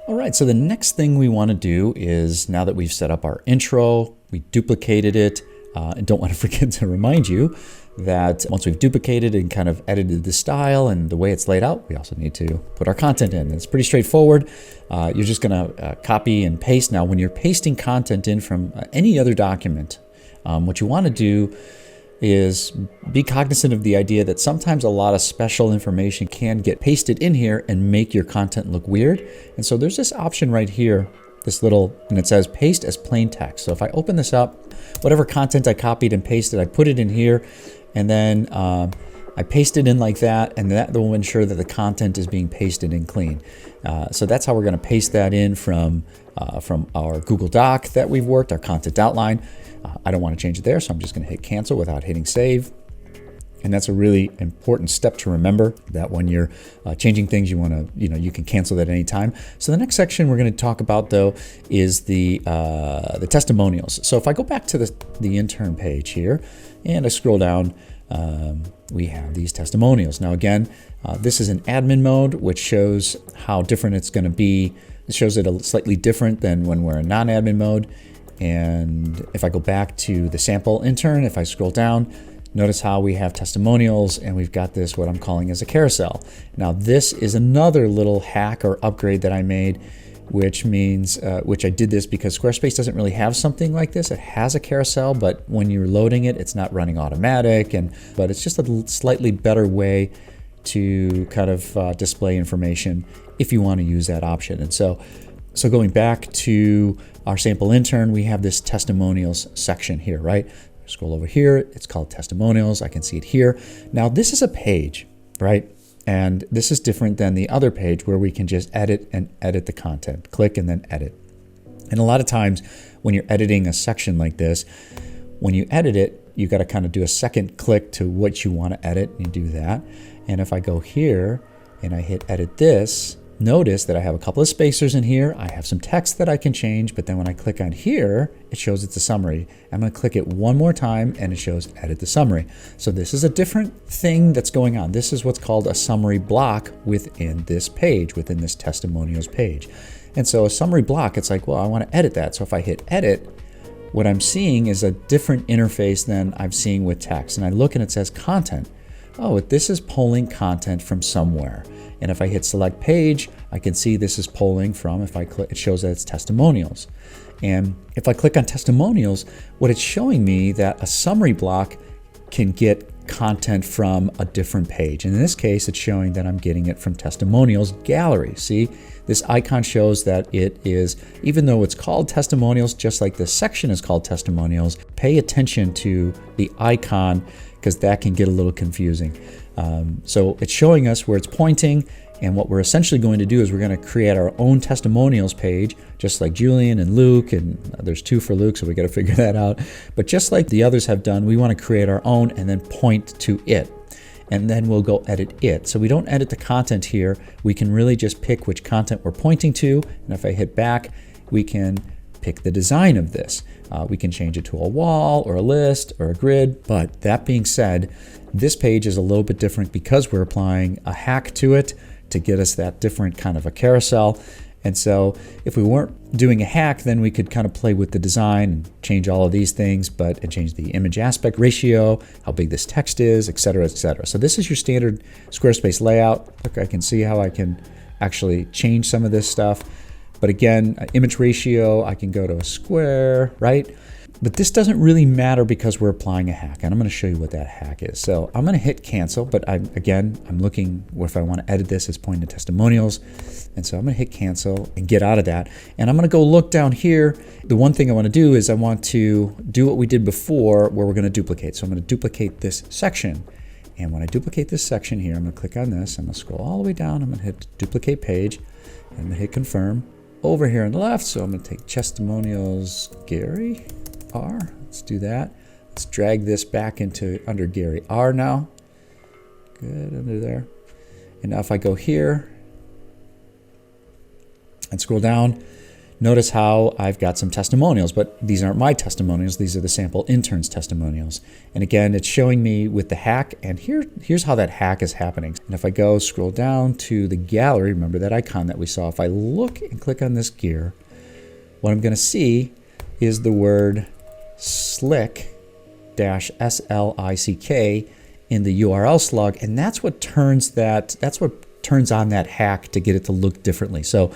All right, so the next thing we want to do is, now that we've set up our intro, we duplicated it, and don't want to forget to remind you that once we've duplicated and kind of edited the style and the way it's laid out, we also need to put our content in. It's pretty straightforward. You're just going to copy and paste. Now, when you're pasting content in from any other document, what you want to do is be cognizant of the idea that sometimes a lot of special information can get pasted in here and make your content look weird. And so there's this option right here, this little, and it says paste as plain text. So if I open this up, whatever content I copied and pasted, I put it in here, and then I paste it in like that, and that will ensure that the content is being pasted in clean. So that's how we're going to paste that in from our Google Doc that we've worked, our content outline. I don't want to change it there, so I'm just going to hit cancel without hitting save. And that's a really important step to remember, that when you're changing things, you want to, you can cancel that anytime. So the next section we're going to talk about, though, is the testimonials. So if I go back to the intern page here and I scroll down, we have these testimonials. Now again, this is an admin mode, which shows how different it's going to be. It shows it slightly different than when we're in non-admin mode. And if I go back to the sample intern, if I scroll down, notice how we have testimonials, and we've got this, what I'm calling as a carousel. Now this is another little hack or upgrade that I made, which means, which I did this because Squarespace doesn't really have something like this. It has a carousel, but when you're loading it, it's not running automatic, but it's just a slightly better way to kind of display information if you want to use that option. And so going back to our sample intern, we have this testimonials section here, right? Scroll over here, it's called testimonials. I can see it here. Now this is a page, right? And this is different than the other page where we can just edit the content, click and then edit. And a lot of times when you're editing a section like this, when you edit it, you got to kind of do a second click to what you want to edit, and you do that. And if I go here and I hit edit this, notice that I have a couple of spacers in here. I have some text that I can change, but then when I click on here, it shows it's a summary. I'm going to click it one more time and it shows edit the summary. So this is a different thing that's going on. This is what's called a summary block within this page, within this testimonials page. And so a summary block, it's like, well, I want to edit that. So if I hit edit, what I'm seeing is a different interface than I'm seeing with text. And I look and it says content. Oh, this is pulling content from somewhere. And if I hit select page, I can see this is pulling from, if I click, it shows that it's testimonials. And if I click on testimonials, what it's showing me that a summary block can get content from a different page. And in this case, it's showing that I'm getting it from Testimonials Gallery. See, this icon shows that it is, even though it's called Testimonials, just like this section is called Testimonials, pay attention to the icon because that can get a little confusing. So it's showing us where it's pointing, and what we're essentially going to do is we're going to create our own testimonials page, just like Julian and Luke, and there's two for Luke, so we got to figure that out. But just like the others have done, we want to create our own and then point to it. And then we'll go edit it. So we don't edit the content here. We can really just pick which content we're pointing to. And if I hit back, we can pick the design of this. We can change it to a wall or a list or a grid. But that being said, this page is a little bit different because we're applying a hack to it to get us that different kind of a carousel. And so if we weren't doing a hack, then we could kind of play with the design and change all of these things, and change the image aspect ratio, how big this text is, et cetera, et cetera. So this is your standard Squarespace layout. Look, I can see how I can actually change some of this stuff. But again, image ratio, I can go to a square, right? But this doesn't really matter because we're applying a hack, and I'm going to show you what that hack is. So I'm going to hit cancel, but I'm looking if I want to edit this as pointing to testimonials. And so I'm going to hit cancel and get out of that. And I'm going to go look down here. The one thing I want to do is I want to do what we did before where we're going to duplicate. So I'm going to duplicate this section. And when I duplicate this section here, I'm going to click on this. I'm going to scroll all the way down. I'm going to hit duplicate page. I'm going to hit confirm. Over here on the left, so I'm going to take Testimonials Gary R. Let's do that. Let's drag this back into under Gary R now. Good, under there. And now if I go here and scroll down, Notice how I've got some testimonials, but these aren't my testimonials. These are the sample intern's testimonials. And again, it's showing me with the hack, and here's how that hack is happening. And if I go scroll down to the gallery, remember that icon that we saw, if I look and click on this gear, what I'm going to see is the word slick, -SLICK in the URL slug, and that's what turns on that hack to get it to look differently. So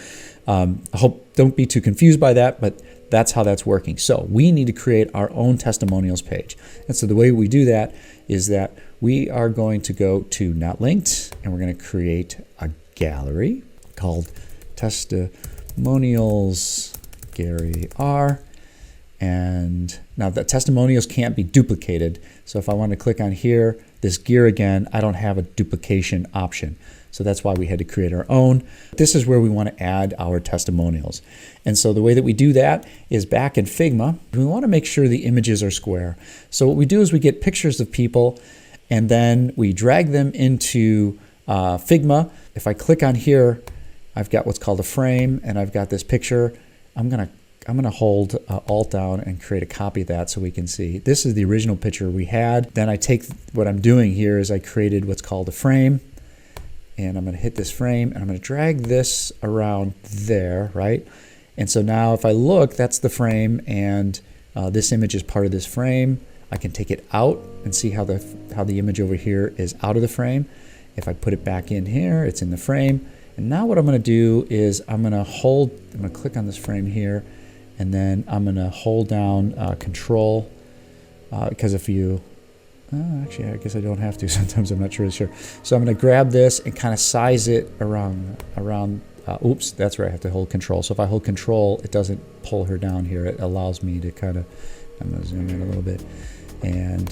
I hope don't be too confused by that, but that's how that's working. So we need to create our own testimonials page. And so the way we do that is that we are going to go to Not Linked, and we're going to create a gallery called Testimonials Gallery R. And now the testimonials can't be duplicated. So if I want to click on here, this gear again, I don't have a duplication option. So that's why we had to create our own. This is where we want to add our testimonials. And so the way that we do that is back in Figma, we want to make sure the images are square. So what we do is we get pictures of people and then we drag them into Figma. If I click on here, I've got what's called a frame and I've got this picture. I'm gonna hold Alt down and create a copy of that so we can see. This is the original picture we had. Then I take what I'm doing here is I created what's called a frame. And I'm going to hit this frame and I'm going to drag this around there, right? And so now if I look, that's the frame, and this image is part of this frame. I can take it out and see how the image over here is out of the frame. If I put it back in here, it's in the frame. And now what I'm going to do is I'm going to click on this frame here, and then I'm going to hold down Control, because if you actually, I guess I don't have to. Sometimes I'm not sure. So I'm going to grab this and kind of size it around. Oops, that's where I have to hold Control. So if I hold Control, it doesn't pull her down here. It allows me to kind of, I'm going to zoom in a little bit, and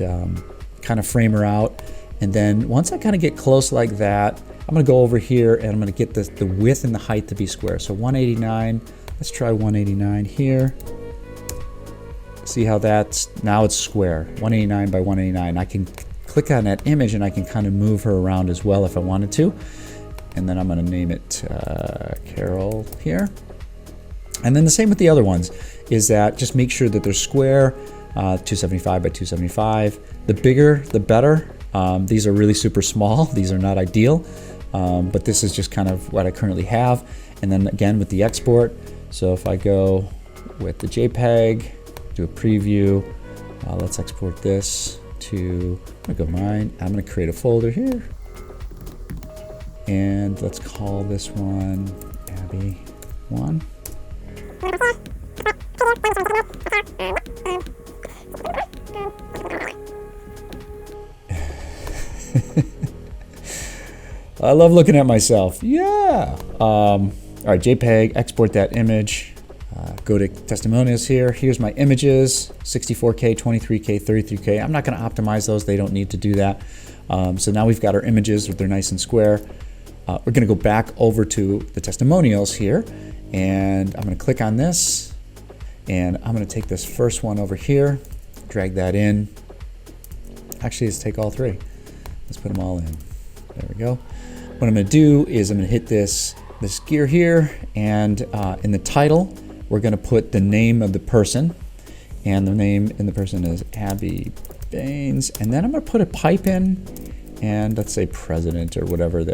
kind of frame her out. And then once I kind of get close like that, I'm going to go over here and I'm going to get the width and the height to be square. So 189. Let's try 189 here. See how now it's square, 189 by 189. I can click on that image and I can kind of move her around as well if I wanted to. And then I'm going to name it Carol here. And then the same with the other ones, is that just make sure that they're square, 275 by 275. The bigger, the better. These are really super small. These are not ideal, but this is just kind of what I currently have. And then again with the export, so if I go with the JPEG, do a preview. Let's export this to, I'm gonna go mine. I'm gonna create a folder here. And let's call this one Abby 1. I love looking at myself. Yeah. All right, JPEG, export that image. Go to testimonials here. Here's my images, 64K, 23K, 33K. I'm not going to optimize those. They don't need to do that. So now we've got our images. They're nice and square. We're going to go back over to the testimonials here, and I'm going to click on this, and I'm going to take this first one over here, drag that in. Actually, let's take all three. Let's put them all in. There we go. What I'm going to do is I'm going to hit this gear here, and in the title, we're going to put the name of the person, and the name in the person is Abby Baines, and then I'm going to put a pipe in, and let's say president or whatever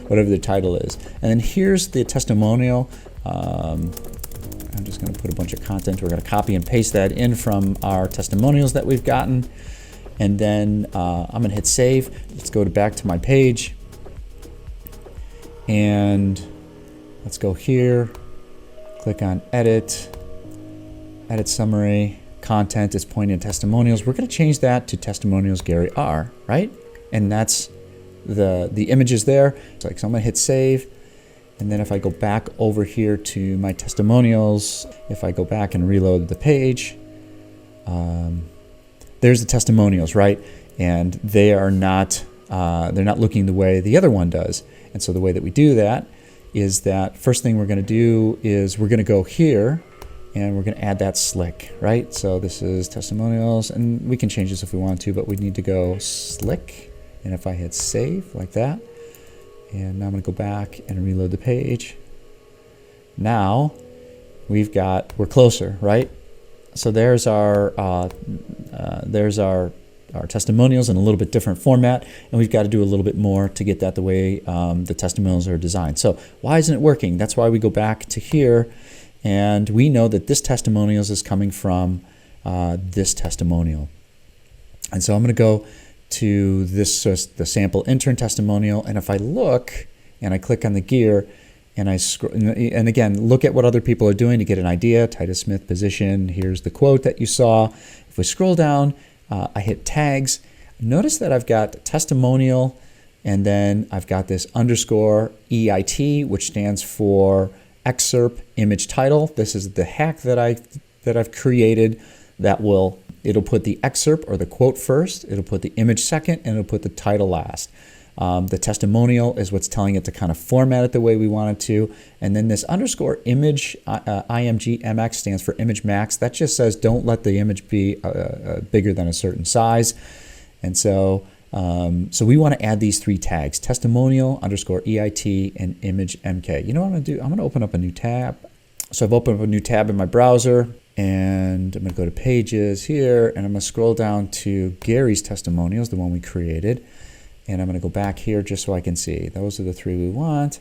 whatever the title is. And then here's the testimonial. I'm just going to put a bunch of content. We're going to copy and paste that in from our testimonials that we've gotten, and then I'm going to hit save. Let's go back to my page, and let's go here. Click on edit summary, content is pointing at testimonials. We're going to change that to Testimonials Gallery R, right? And that's the images there. So I'm going to hit save. And then if I go back over here to my testimonials, if I go back and reload the page, there's the testimonials, right? And they're not looking the way the other one does. And so the way that we do that is that first thing we're going to do is we're going to go here and we're going to add that slick, right? So this is testimonials, and we can change this if we want to, but we need to go slick. And if I hit save like that, and now I'm going to go back and reload the page. Now we're closer, right? So there's our testimonials in a little bit different format, and we've got to do a little bit more to get that the way the testimonials are designed. So why isn't it working? That's why we go back to here, and we know that this testimonials is coming from this testimonial. And so I'm going to go to this, the sample intern testimonial, and if I look and I click on the gear and I scroll, and again, look at what other people are doing to get an idea. Titus Smith position, here's the quote that you saw. If we scroll down, I hit tags. Notice that I've got testimonial, and then I've got this underscore EIT, which stands for excerpt image title. This is the hack that I've created that it'll put the excerpt or the quote first, it'll put the image second, and it'll put the title last. The testimonial is what's telling it to kind of format it the way we want it to. And then this underscore image, IMGMX stands for image max. That just says don't let the image be bigger than a certain size. And so we want to add these 3 tags, testimonial, underscore EIT, and image MK. You know what I'm going to do? I'm going to open up a new tab. So I've opened up a new tab in my browser, and I'm going to go to pages here, and I'm going to scroll down to Gary's testimonials, the one we created. And I'm going to go back here just so I can see. Those are the 3 we want.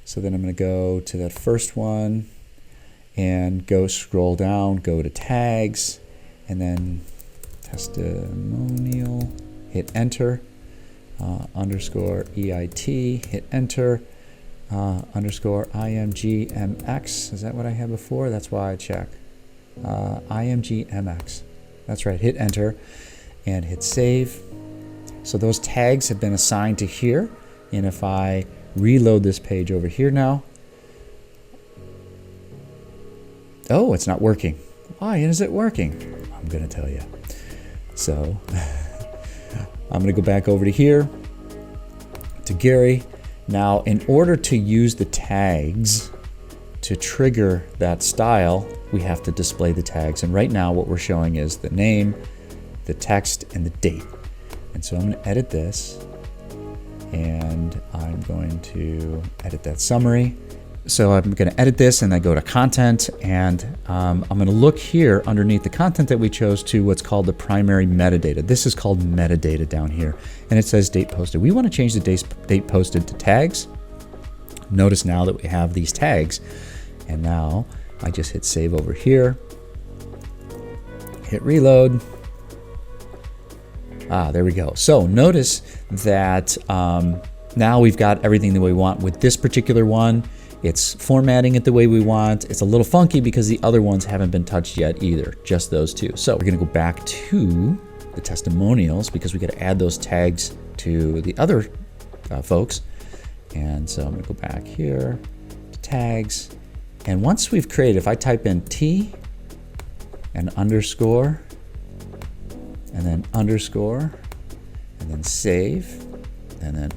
So then I'm going to go to that first one and scroll down, go to tags, and then testimonial, hit enter, underscore EIT, hit enter, underscore IMGMX. Is that what I had before? That's why I check. IMGMX. That's right, hit enter and hit save. So those tags have been assigned to here, and if I reload this page over here now, oh, it's not working. Why is it working? I'm going to tell you. So I'm going to go back over to here, to Gary. Now, in order to use the tags to trigger that style, we have to display the tags. And right now what we're showing is the name, the text, and the date. And so I'm going to edit this, and I'm going to edit that summary. So I'm going to edit this, and I go to content, and I'm going to look here underneath the content that we chose to what's called the primary metadata. This is called metadata down here, and it says date posted. We want to change the date posted to tags. Notice now that we have these tags, and now I just hit save over here, hit reload. There we go. So notice that now we've got everything the way we want. With this particular one, it's formatting it the way we want. It's a little funky because the other ones haven't been touched yet either, just those 2. So we're going to go back to the testimonials because we got to add those tags to the other folks. And so I'm going to go back here to tags. And once we've created, if I type in T and underscore, and then underscore, and then save, and then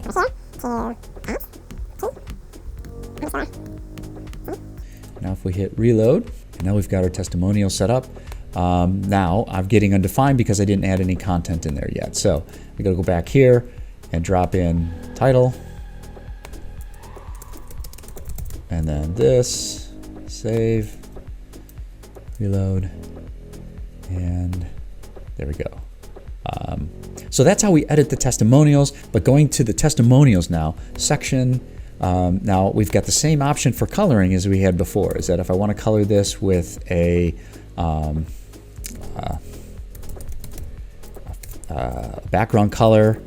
now if we hit reload, and now we've got our testimonial set up. Now I'm getting undefined because I didn't add any content in there yet. So we gotta go back here and drop in title, and then this, save, reload, and there we go. So that's how we edit the testimonials. But going to the testimonials now, section, now we've got the same option for coloring as we had before. Is that if I want to color this with a background color,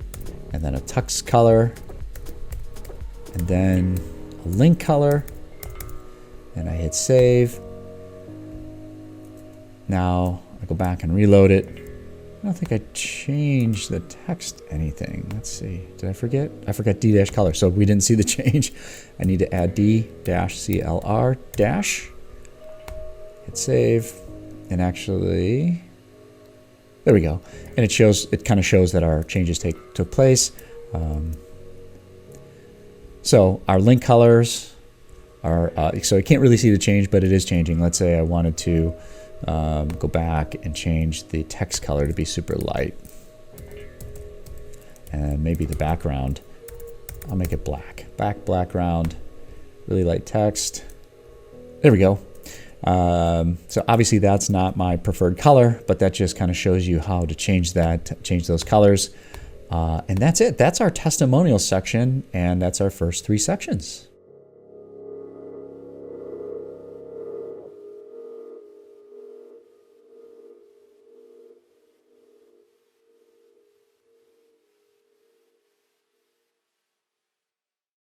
and then a text color, and then a link color, and I hit save. Now I go back and reload it. I don't think I changed the text anything. Let's see. Did I forget? I forgot D-color, so we didn't see the change. I need to add D-CLR dash. Hit save. And actually, there we go. And it kind of shows that our changes took place. So our link colors are, so I can't really see the change, but it is changing. Let's say I wanted to go back and change the text color to be super light, and maybe the background, I'll make it black. Background, really light text. There we go. So obviously that's not my preferred color, but that just kind of shows you how to change those colors. And that's it. That's our testimonial section, and that's our first 3 sections.